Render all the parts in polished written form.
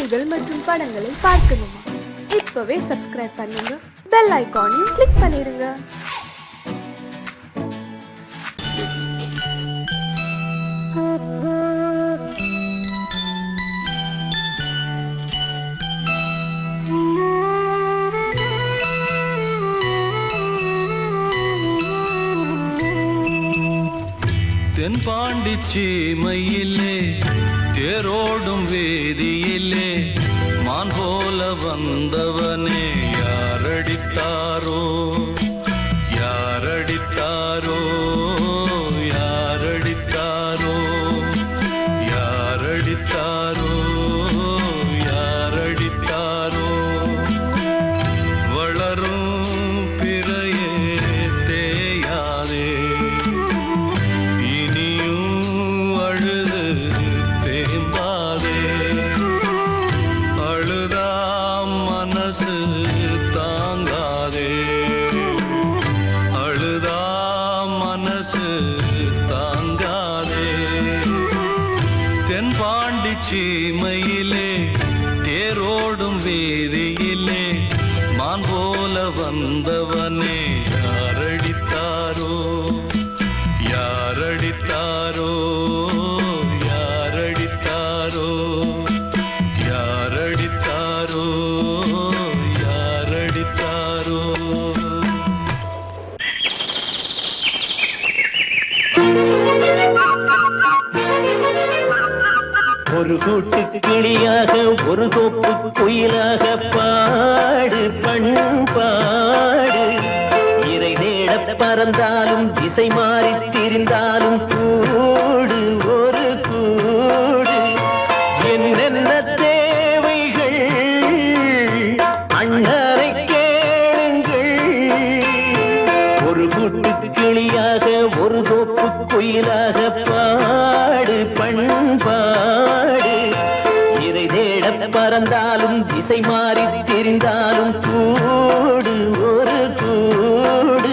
செய்திகள் மற்றும் படங்களை பார்க்கணுமா? இப்பவே சப்ஸ்கிரைப் பண்ணுங்க, பெல் ஐகானையும் கிளிக் பண்ணிருங்க. தென்பாண்டி சீமையிலே தேரோடும் வேதியிலே மான் போல வந்தவனே யாரடித்தாரோ யாரடித்தாரோ யாரடித்தாரோ யாரடித்தாரோ யாரடித்தாரோ வளரும் பிறையே தேயாதே தாங்காதே அழுதா மனசு தாங்காதே தென்பாண்டி சீமையிலே தேரோடும் வேதியிலே மான் போல வந்தவனே யாரடித்தாரோ யாரடித்தாரோ யாரடித்தாரோ யாரடித்தாரோ ஒரு கூட்டு கிளியாக ஒரு தோப்பு குயிலாக பாடு பண்பாடு இறை தேட பறந்தாலும் திசை மாறி திரிந்தாலும் கூடு ஒரு கூடு என்னென்ன தேவைகள் அண்ணரை கேளுங்கள் ஒரு கூட்டு கிளியாக ஒரு தோப்பு குயிலாக பாடு பண்பாடு இதை தேட பறந்தாலும் திசை மாறி தெரிந்தாலும் கூடு ஒரு கூடு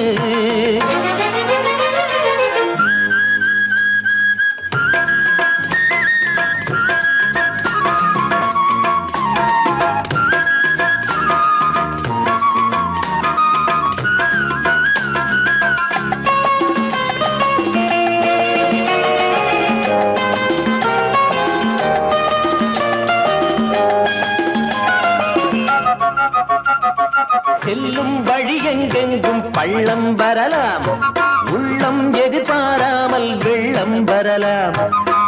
செல்லும் வழி எங்கெங்கும் பள்ளம் வரலாம், உள்ளம் எதிர்பாராமல் வெள்ளம் வரலாம்.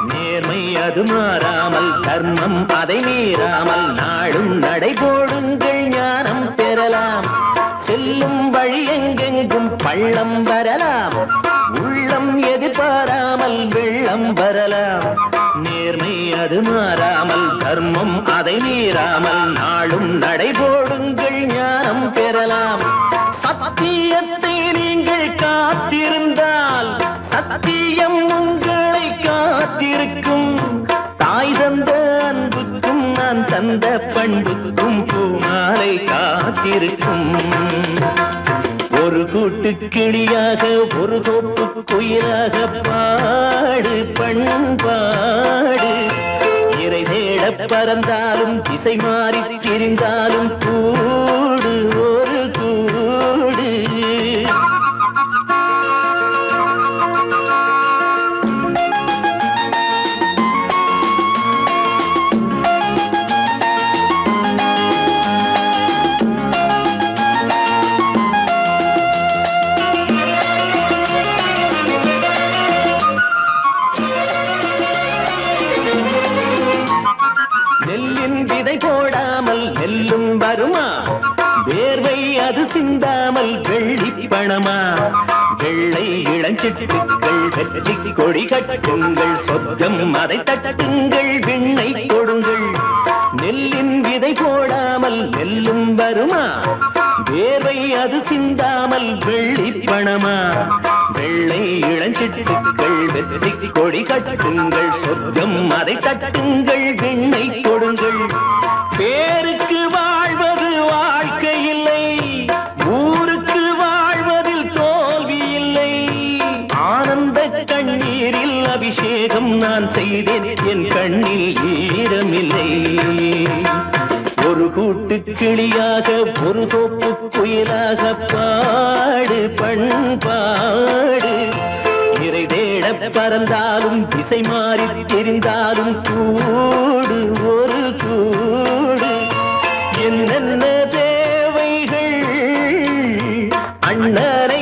நேர்மை அது மாறாமல், தர்மம் அதை மீறாமல், நாளும் நடைபோடுங்கள் ஞானம் பெறலாம். செல்லும் வழி எங்கெங்கும் பள்ளம் வரலாம், உள்ளம் எதிர்பாராமல் வெள்ளம் வரலாம். நேர்மை அது மாறாமல், தர்மம் அதை மீறாமல், நாளும் நடைபோடுங்கள் ஞானம் பெறலாம். சத்தியத்தை நீங்கள் காத்திருந்தால் சத்தியம் உங்களை காத்திருக்கும். தாய் தந்த அன்புக்கும் நான் தந்த பண்புக்கும் பூமாலை காத்திருக்கும். ஒரு கூட்டு கிளியாக ஒரு தோப்பு குயிலாக பாடு பண்பாடு இறை தேட பறந்தாலும் திசை மாறி திரிந்தாலும் கூடு ஒரு கூடு. நெல்லின் விதை போடாமல் நெல்லும் வருமா? வேர்வை அது சிந்தாமல் வெள்ளி பணமா? வெள்ளை இளஞ்சிட்டுக்கள் வெற்றி கொடி கட்டுங்கள், சொர்க்கம் அதை தட்டுங்கள், விண்ணை கொடுங்கள். நெல்லின் விதை போடாமல் நெல்லும் வருமா? வேர்வை அது சிந்தாமல் வெள்ளி பணமா? வெள்ளை இளஞ்சிட்டுக்கள் வெற்றி கொடி கட்டுங்கள், சொர்க்கம் அதை தட்டுங்கள், விண்ணை கொடுங்கள். பேருக்கு வாழ்வது வாழ்க்கை இல்லை, ஊருக்கு வாழ்வதில் தோல்வி இல்லை. ஆனந்த கண்ணீரில் அபிஷேகம் நான் செய்தேன், என் கண்ணில் ஈரமில்லை. கிளியாக ஒரு தோப்பு குயிலாக பாடு பண்பாடு இறை தேட பறந்தாலும் திசை மாறி தெரிந்தாலும் கூடு ஒரு கூடு என்னென்ன தேவைகள் அண்ணனை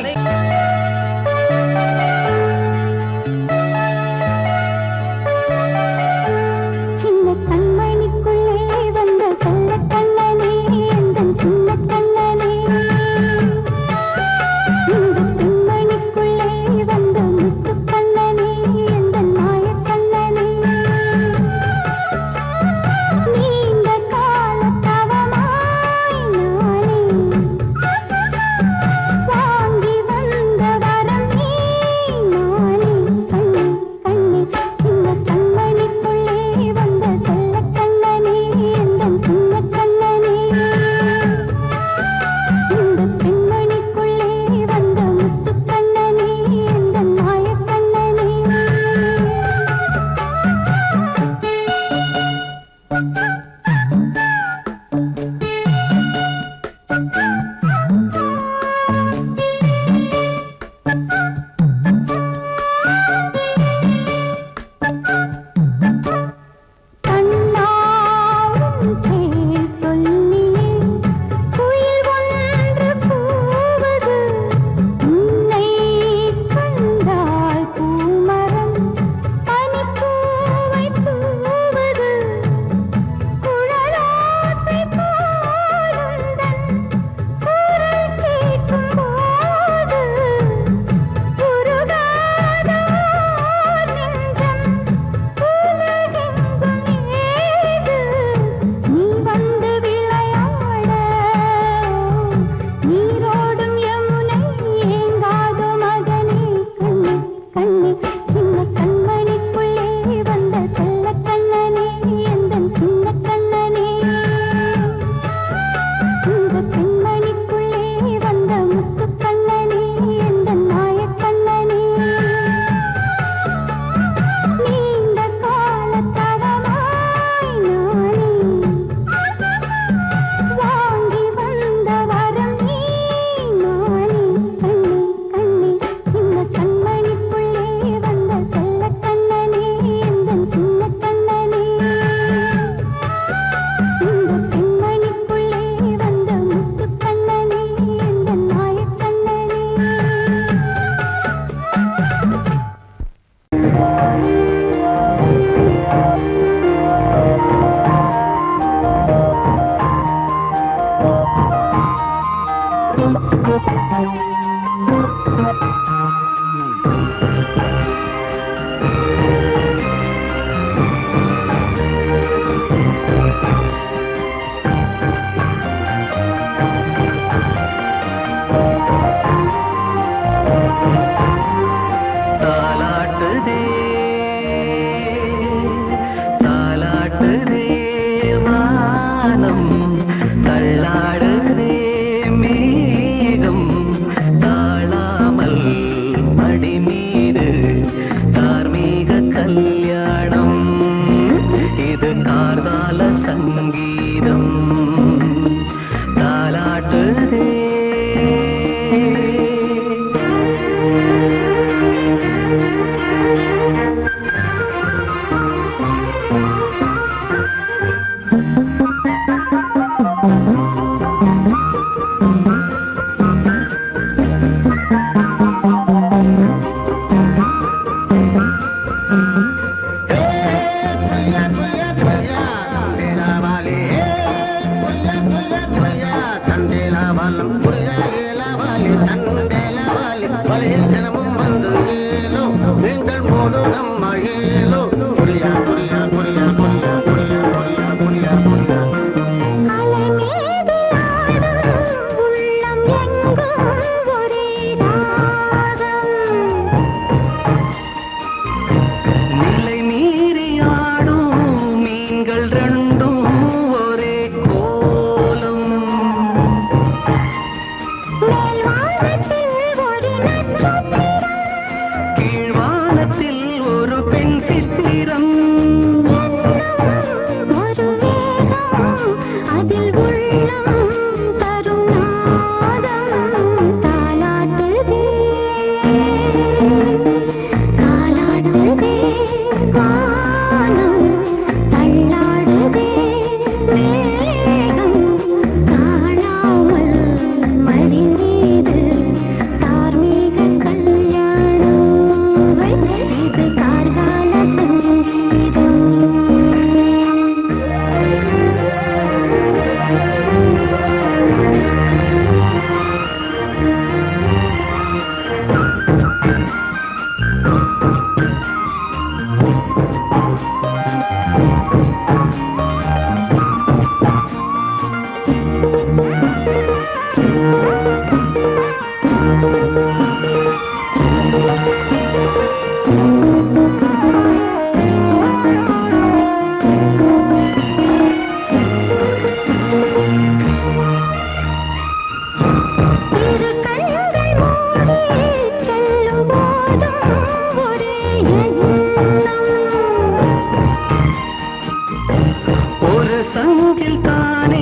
ஒரு சங்கில் தானே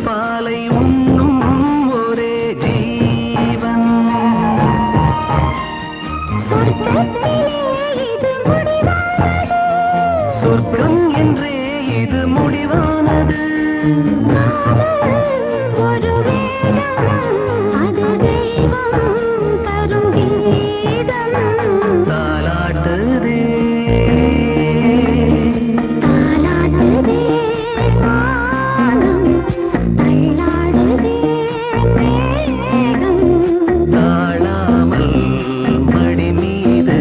பாலை உண்ணும் ஒரே ஜீவன். சொர்க்கம் என்றே இது முடிவானது. தாலாட்டுதே தாழாமல் மடி மீது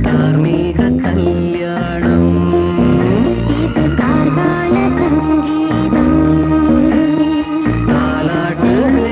தார்மீக கல்யாணம். தாலாட்டுதே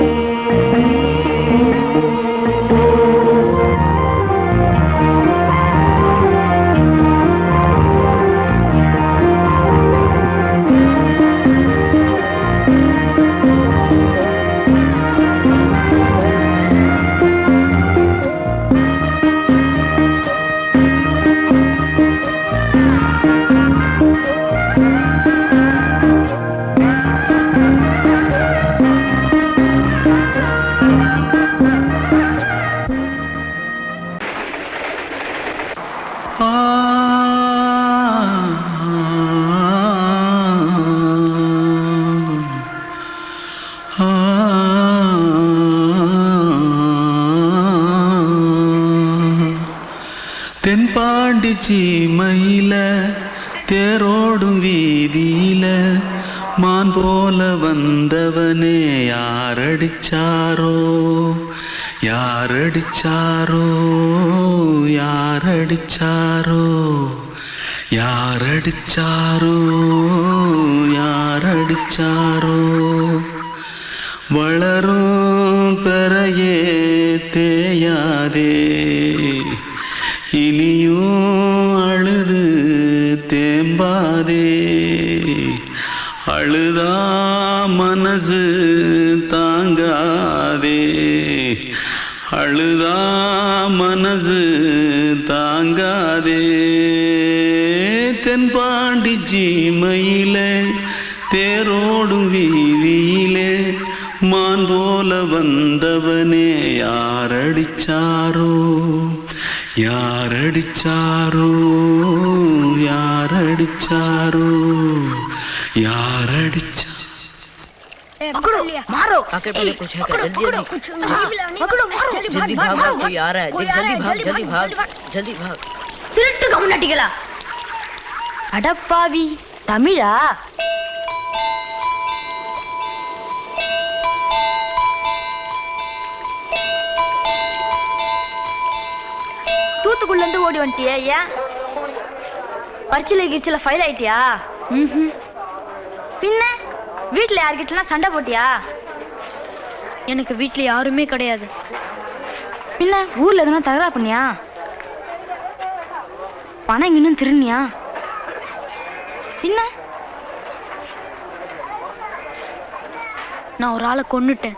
தென்பாண்டி சீமையில தேரோடும் வீதியில மான் போல வந்தவனே யாரடிச்சாரோ யாரடிச்சாரோ யாரடிச்சாரோ யாரடிச்சாரோ யாரடிச்சாரோ. வளரும் பெறையே தேயாதே இனியும் அழுது தேம்பாதே. அழுதா மனசு தாங்காதே அழுதா மனசு தாங்காதே. தென்பாண்டி சீமையிலே தேரோடும் வீதியிலே மான் போல வந்தவனே யாரடிச்சாரோ யாரடிச்சாரோ யாரடிச்சாரோ யாரடிச்சா. मारो आके पहले कुछ है क्या? जल्दी जल्दी जल्दी भाग, कोई आ रहा है, जल्दी भाग जल्दी भाग. திருட்டு கம்யூனிட்டிகளா அடப்பாவி தமிழா? தூத்துக்குள்ள இருந்து ஓடி வந்துட்டியா? ஏன் பரிச்சையில கிரிச்சில ஃபைல் ஆயிட்டியா? பின்ன வீட்டுல யார்கிட்டலாம் சண்டை போட்டியா? எனக்கு வீட்டுல யாருமே கிடையாது. பின்ன ஊர்ல எதுனா தகராறு பண்ணியா? பணம் இன்னும் திருநியா? பின்ன நான் ஒரு ஆளை கொன்னுட்டேன்.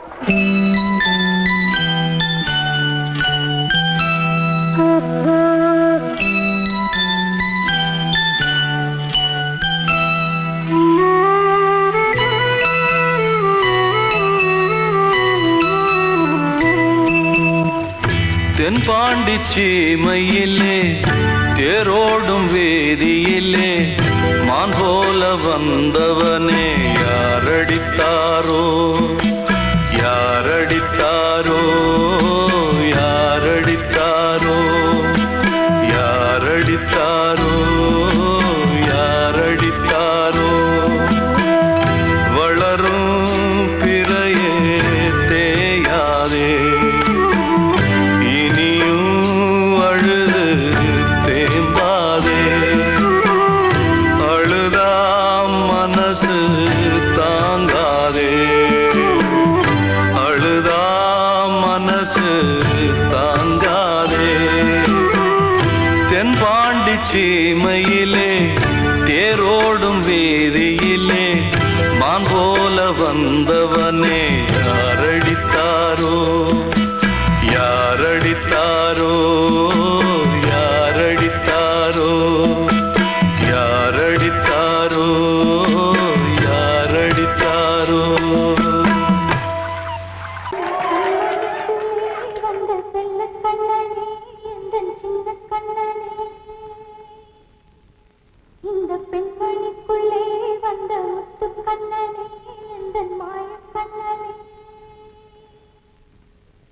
தென்பாண்டி சீமையிலே தேரோடும் வேதியிலே மான் போல வந்தவனே யாரடித்தாரோ யாரடித்தாரோ யாரடித்தாரோ யாரடித்தாரோ யாரடித்தாரோ. வளரும் பிறையே தேயாதே சீமையிலே தேரோடும் வேதியிலே மான் போல வந்தவனே யாரடித்தாரோ யாரடித்தாரோ யாரடித்தாரோ யாரடித்தாரோ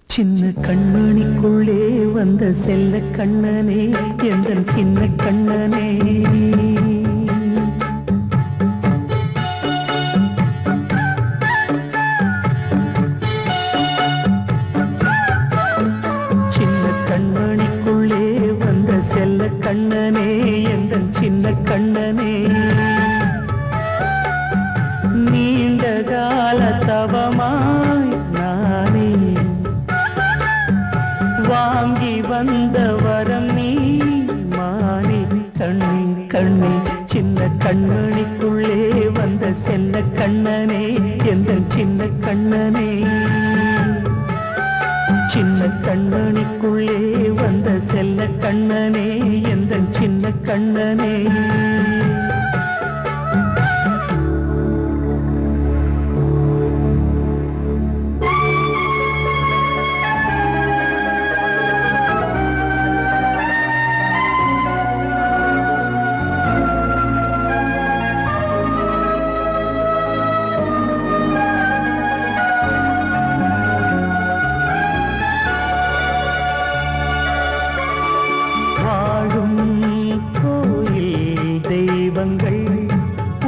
சின்ன கண்மணிக்குள்ளே வந்த செல்ல கண்ணனே எந்தன் சின்ன கண்ணனே சின்ன கண்மணிக்குள்ளே வந்த செல்ல கண்ணனே எந்தன் சின்ன கண்ணனே நீண்ட கால தவமாய் நானே வாங்கி வந்த வரம் நீ மானே கண்ணே கண்ணே சின்ன கண்மணிக்குள்ளே வந்த செல்ல கண்ணனே எந்தன் சின்ன கண்ணனே சின்ன கண்மணிக்குள்ளே வந்த செல்ல கண்ணனே எந்தன் சின்ன கண்ணனே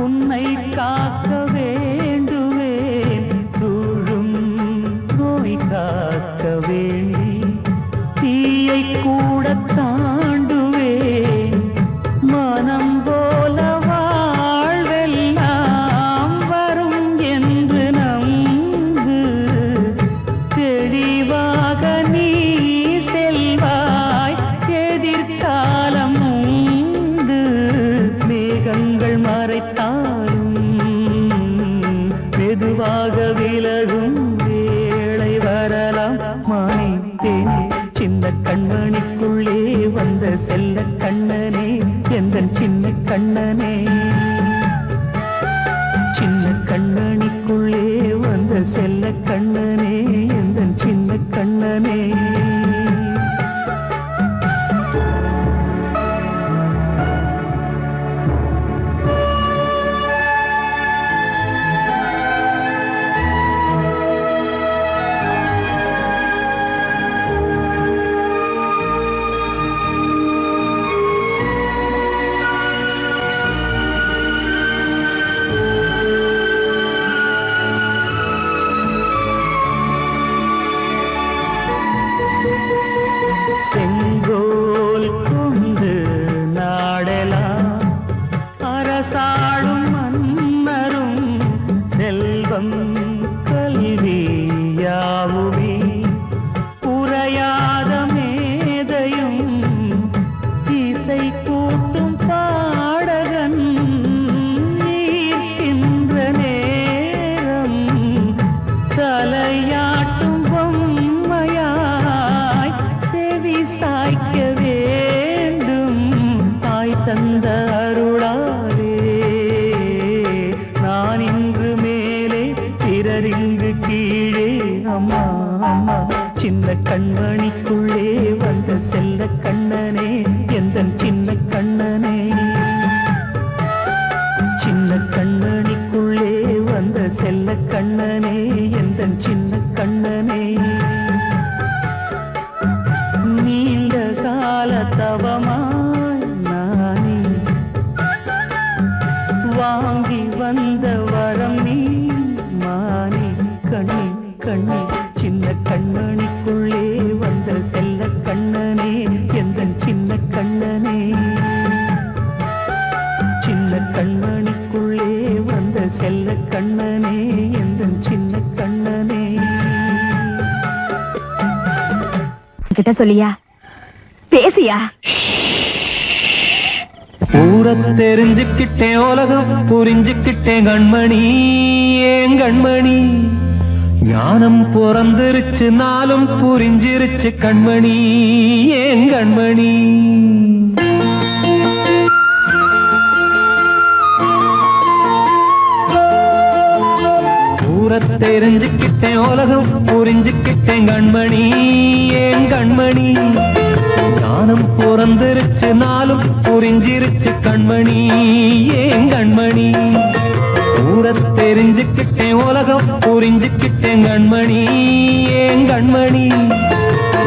உன்னை காக்க வேண்டுவேன் சூழும் நோய் காக்க வேண்டி தீயை கூட தாண்டுவேன் மனம் போல வாழ்வெல்லாம் வரும் என்று நம்பு தெளிவாக நீ செல்வாய் எதிர்காலம் மேகங்கள் மறைத்தாலும் மெதுவாக விலகும் வேளை வரலாம் மானே சின்ன கண்மணிக்குள்ளே வந்த செல்ல கண்ணனே எந்தன் சின்ன கண்ணனே சின்ன கண்மணிக்குள்ளே வந்த செல்ல கண்ணனே எந்தன் சின்ன கண்ணனே செங்கோல் கொண்டு நாடலாம் அரசாளும் மன்னரும் செல்வம் கல்வியாவுமே உரையாத மேதையும் இசை கூட்டும் பாடகன் ஈர்க்கின்ற நேரம் தலையாட்டும் பொம்மையாய் செவி சாய்க்க வேண்டும் தாய் தந்த அருளாலே நான் இன்று மேலே பிறரிங்கு கீழே அம்மா அம்மா சின்ன கண்மணிக்குள்ளே வந்த செல்ல கண்ணனே எந்தன் சின்ன கண்ணனே சின்ன கண்மணிக்குள்ளே வந்த செல்ல கண்ணனே எந்தன் சின்ன கண்ணனே நீண்ட கால தவமாய் நானே வாங்கி வந்த வரம் நீ மானே கண்ணே கண்ணே சின்ன கண்மணிக்குள்ளே வந்த செல்ல கண்ணனே எந்தன் சின்ன கண்ணனே சின்ன கண்மணிக்குள்ளே வந்த செல்ல கண்ணனே எந்தன் சின்ன கண்ணனே கிட்ட சொல்லியா பேசியா ஊரை தெரிஞ்சுக்கிட்டேன் உலகம் புரிஞ்சுக்கிட்டேன் கண்மணி ஏன் கண்மணி ஞானம் பிறந்திருச்சு நாளும் புரிஞ்சிருச்சு கண்மணி ஏன் கண்மணி ஊரை தெரிஞ்சுக்கிட்டேன் உலகம் புரிஞ்சுக்கிட்டேன் கண்மணி ஏன் கண்மணி ஞானம் பிறந்திருச்சு நாளும் புரிஞ்சிருச்சு கண்மணி ஏன் கண்மணி ஊரத் தெரிஞ்சுக்கிட்டேன் உலகம் புரிஞ்சுக்கிட்டேன் கண்மணி ஏன் கண்மணி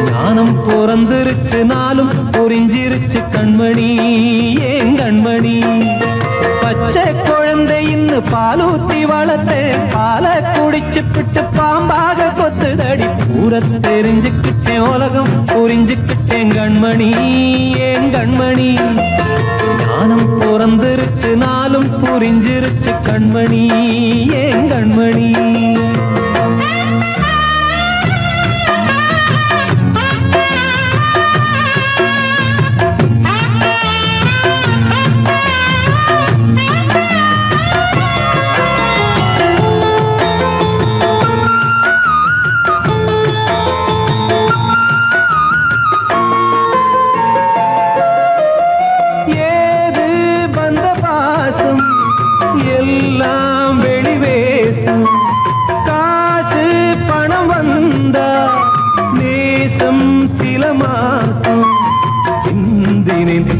ஞானம் பிறந்திருச்சு நாளும் புரிஞ்சிருச்சு கண்மணி ஏன் கண்மணி பச்சை குழந்தை இன்னும் பாலூத்தி வளர்த்து பாலை குடிச்சு பிட்டு பாம்பாக கொத்துதடி ஊரத் தெரிஞ்சுக்கிட்டேன் உலகம் புரிஞ்சுக்கிட்டேன் கண்மணி ஏன் கண்மணி ஞானம் பிறந்திருச்சு நாளும் புரிஞ்சிருச்சு கண்மணி ஏன் கண்மணி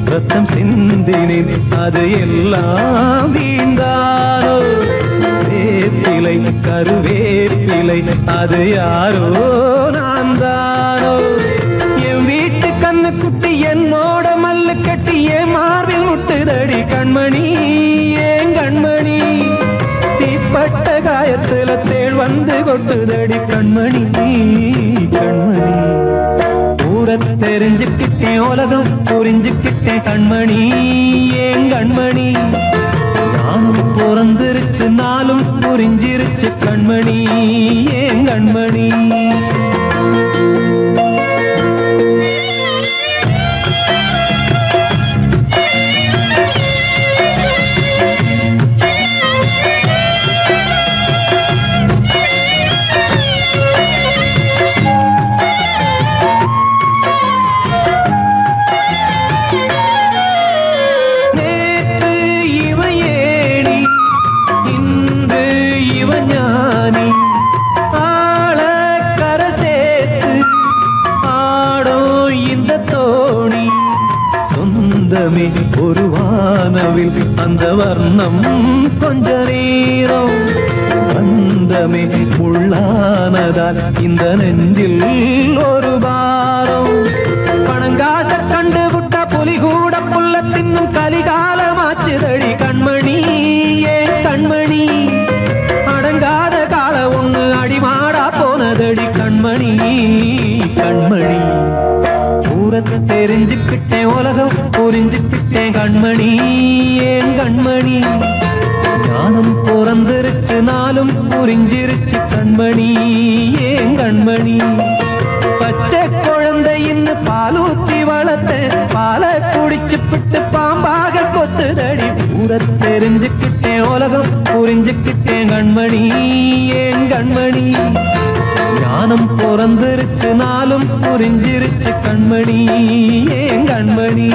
ரத்தம் சிந்தினேன் அது எல்லாம் வீண்டானோ வேப்பிலை கருவேப்பிலை அது யாரோ நான் தானோ என் வீட்டு கண்ணு குட்டி என்னோட மல்லு கட்டி என் மார்பில் முட்டுதடி கண்மணி ஏன் கண்மணி தீப்பட்ட காயத்துல தேள் வந்து கொட்டுதடி கண்மணி கண்மணி ஊரத் தெரிஞ்சுக்கிட்டேன் உலகம் புரிஞ்சுக்கிட்டேன் கண்மணி ஏன் கண்மணி நானும் பிறந்திருச்சு நாளும் புரிஞ்சிருச்சு கண்மணி ஏன் கண்மணி ஒரு வானவில் அந்த வர்ணம் கொஞ்ச நேரம் பந்தமே உள்ளானதால் இந்த நெஞ்சில் ஒரு பாரம் பணங்காச கண்டு விட்ட புலி கூட புல்ல தின்னும் கலிகாலமாச்சுதடி கண்மணி ஏன் கண்மணி அடங்காத கால ஒண்ணு அடிமாடா போனதடி கண்மணி கண்மணி ஊரத் தெரிஞ்சுக்கிட்டேன் உலகம் புரிஞ்சுக்கிட்டேன் கண்மணி ஏன் கண்மணி ஞானம் பிறந்திருச்சு நாளும் புரிஞ்சிருச்சு கண்மணி ஏன் கண்மணி பச்சை குழந்தை இன்னும் பாலூத்தி வளர்த்து பாலை குடிச்சு பிட்டு பாம்பாக கொத்துதடி ஊரத் தெரிஞ்சுக்கிட்டேன் உலகம் புரிஞ்சுக்கிட்டேன் கண்மணி ஏன் கண்மணி ஞானம் பிறந்திருச்சு நாளும் புரிஞ்சிருச்சு கண்மணி ஏன் கண்மணி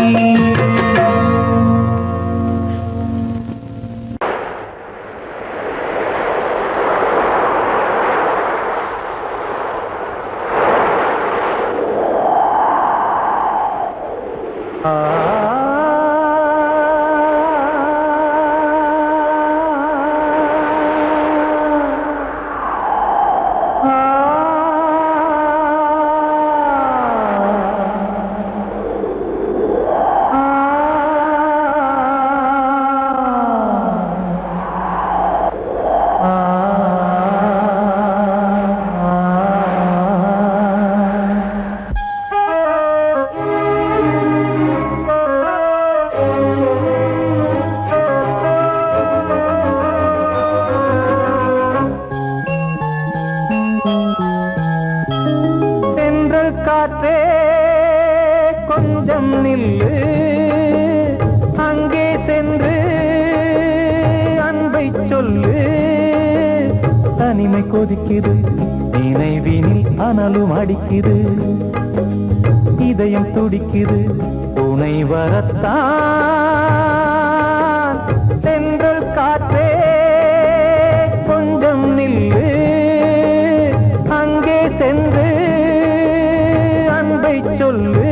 காற்றே கொஞ்சம் நில்லு அங்கே சென்று அன்பை சொல்லு தனிமை கொதிக்குது நினைவினில் அனலும் அடிக்குது இதயம் துடிக்குது துணை வரத்தான் சென்றல் காற்றே கொஞ்சம் நில்லு அங்கே சென்று அன்பை சொல்லு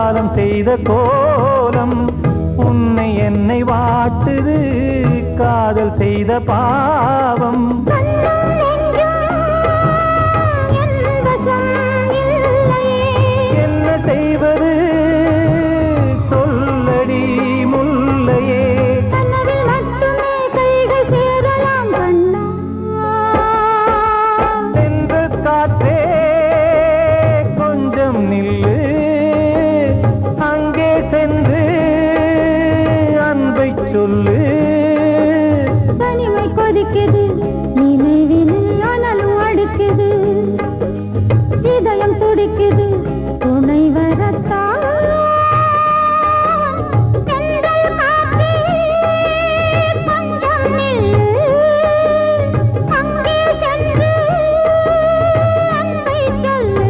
காலம் செய்த கோலம் உன்னை என்னை வாட்டுது காதல் செய்த பாவம் என்ன செய்வது சொல்லடி முல்லையே சென்ற காற்றே கொஞ்சம் நில்லு அங்கே சென்று அன்பை சொல்லு தனிமை கொதிக்குது நினைவினில் அனலும் அடிக்குது இதயம் துடிக்குது துணை வரத்தான் தென்றல் காற்றே கொஞ்சம் நில்லு அங்கே சென்று அன்பை சொல்லு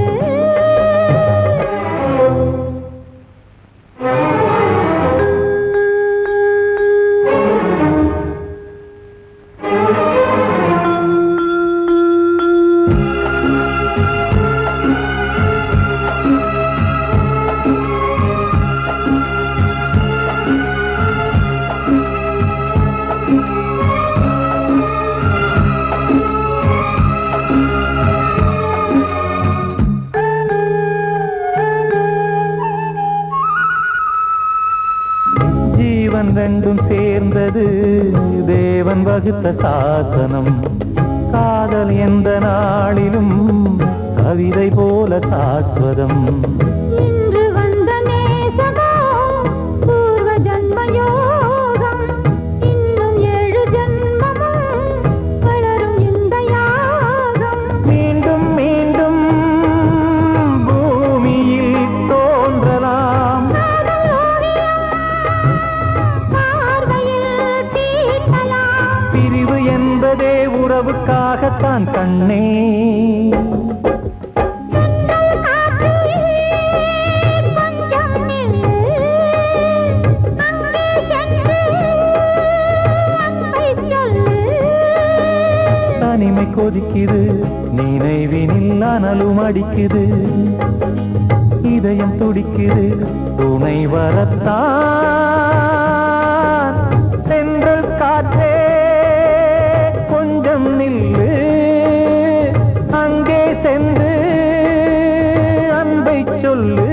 ஜீவன் ரெண்டும் சேர்ந்தது தேவன் வகுத்த சாசனம் காதல் எந்த நாளிலும் கவிதை போல சாஸ்வதம் இன்று வந்த நேசமோ பூர்வ ஜன்ம யோகம் இன்னும் 7 ஜன்மமும் வளரும் இந்த யாகம் மீண்டும் மீண்டும் பூமியில் தோன்றலாம் பார்வையில் தீட்டலாம் பிரிவு என்பதே உறவுக்காகத்தான் கண்ணே தென்றல் காற்றே கொஞ்சம் நில்லு அங்கே சென்று அன்பை சொல்லு தனிமை கொதிக்குது நினைவினில் அனலும் அடிக்குது இதயம் துடிக்குது துணை வரத்தான் சென்றல் காற்றே கொஞ்சம் நில்லு அங்கே சென்று அன்பை சொல்லு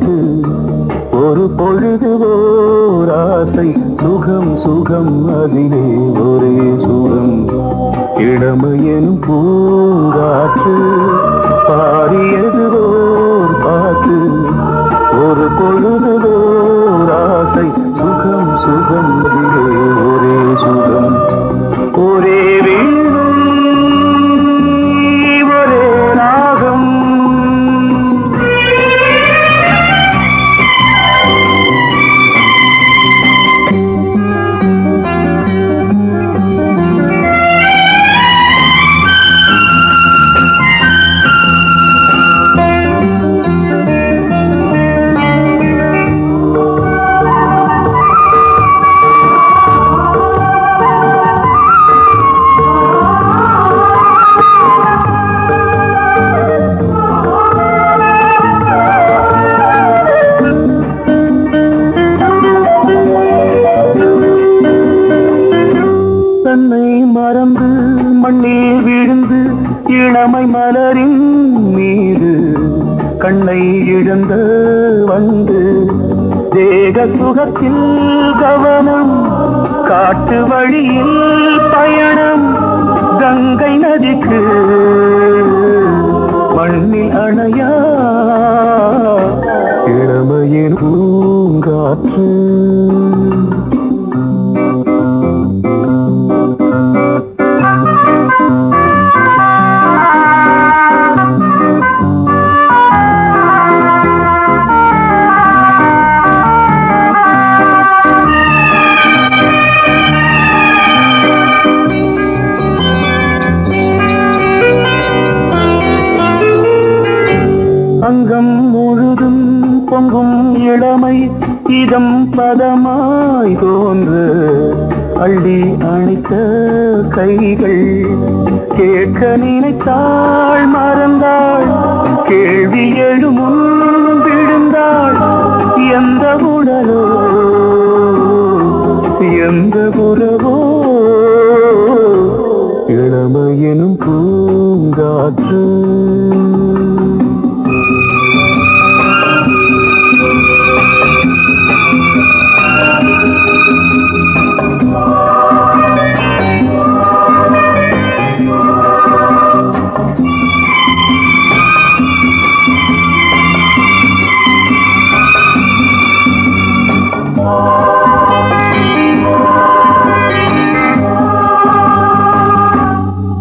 பாட்டு ஒரு பொழுது ஓர் ஆசை சுகம் சுகம் அதிலே ஒரே சுகம் இளமையெனும் பூங்காற்று பாடியது ஓர் பாட்டு ஒரு பொழுது ஓர் ஆசை சுகம் சுகம் அதிலே ஒரே சுகம் ஒரே வீணை ஒரே ராகம் தன்னை மறந்து மண்ணில் விழுந்து இளமை மலரின் மீது கண்ணை இழந்த வந்து தேக சுகத்தில் கவனம் காட்டு வழியில் பயணம் கங்கை நதிக்கு மண்ணில் அணையா இளமையின் பூங்காற்று அங்கம் முழுதும் பொங்கும் இளமை இதம் பதமாய் தோன்று அள்ளி அணைத்த கைகள் கேட்க நினைத்தாள் மறந்தாள் கேள்வி எழுமுன் விழுந்தாள் எந்த உடலோ எந்த உறவோ இளமையெனும் பூங்காற்று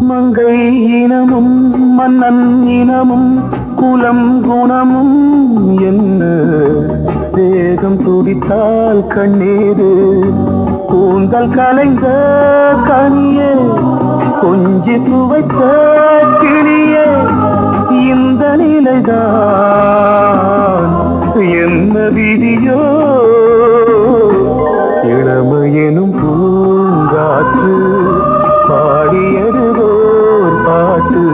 மங்கை இனமும் மன்னன் இனமும் குலம் குணமும் என்ன தேகம் துடித்தால் கண்ணீரு கூந்தல் கலைந்த கனியே கொஞ்சி துவைத்த கிளியே இந்த நிலைதான் என்ன விதியோ இளமையெனும் பூங்காற்று பாடியது ஓர் பாட்டு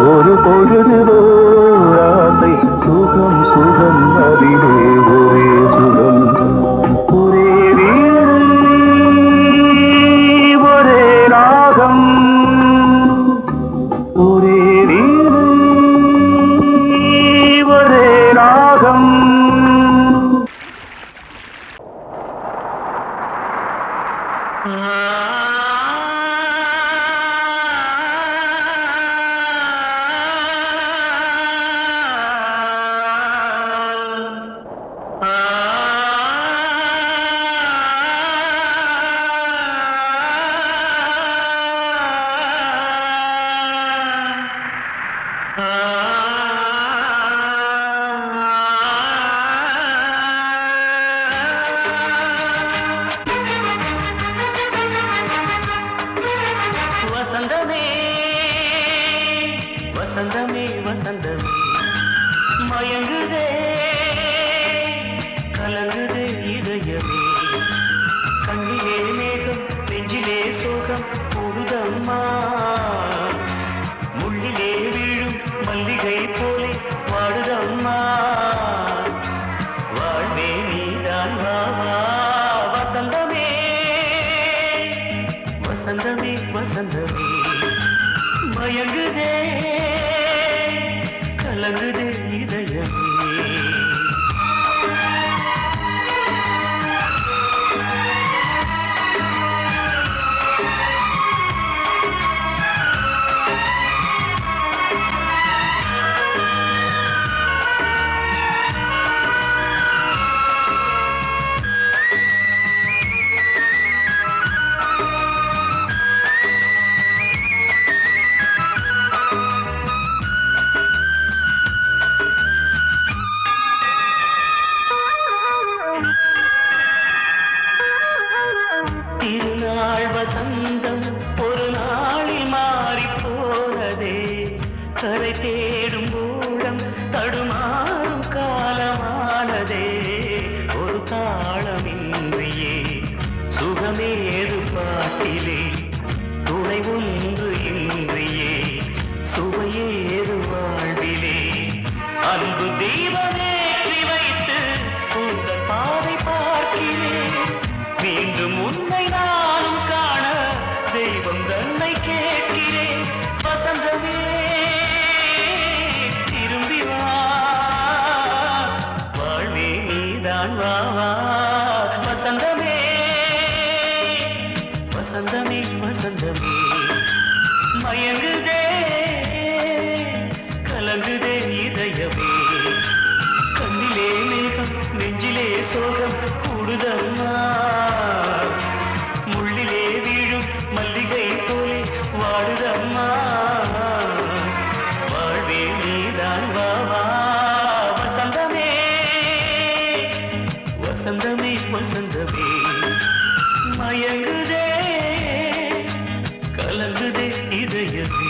ஒரு பொழுது ஓர் ஆசை சுகம் சுகம் அதிலே ஒரே சுகம் ஒரே வீணை ஒரே ராகம் ஒரே வீணை ஒரே ராகம் நீதான் வா வா வசந்தமே வசந்தமே வசந்தமே மயங்குதே கலங்குதே இதயமே கண்ணிலே மேகம் நெஞ்சிலே சோகம் கூடுதம்மா முள்ளிலே வீழும் மல்லிகை போலே வாடுதம்மா வாழ்வே நீதான் வா வா வசந்தமே வசந்தமே வசந்தமே மயங்குதே கலங்குதே இதயமே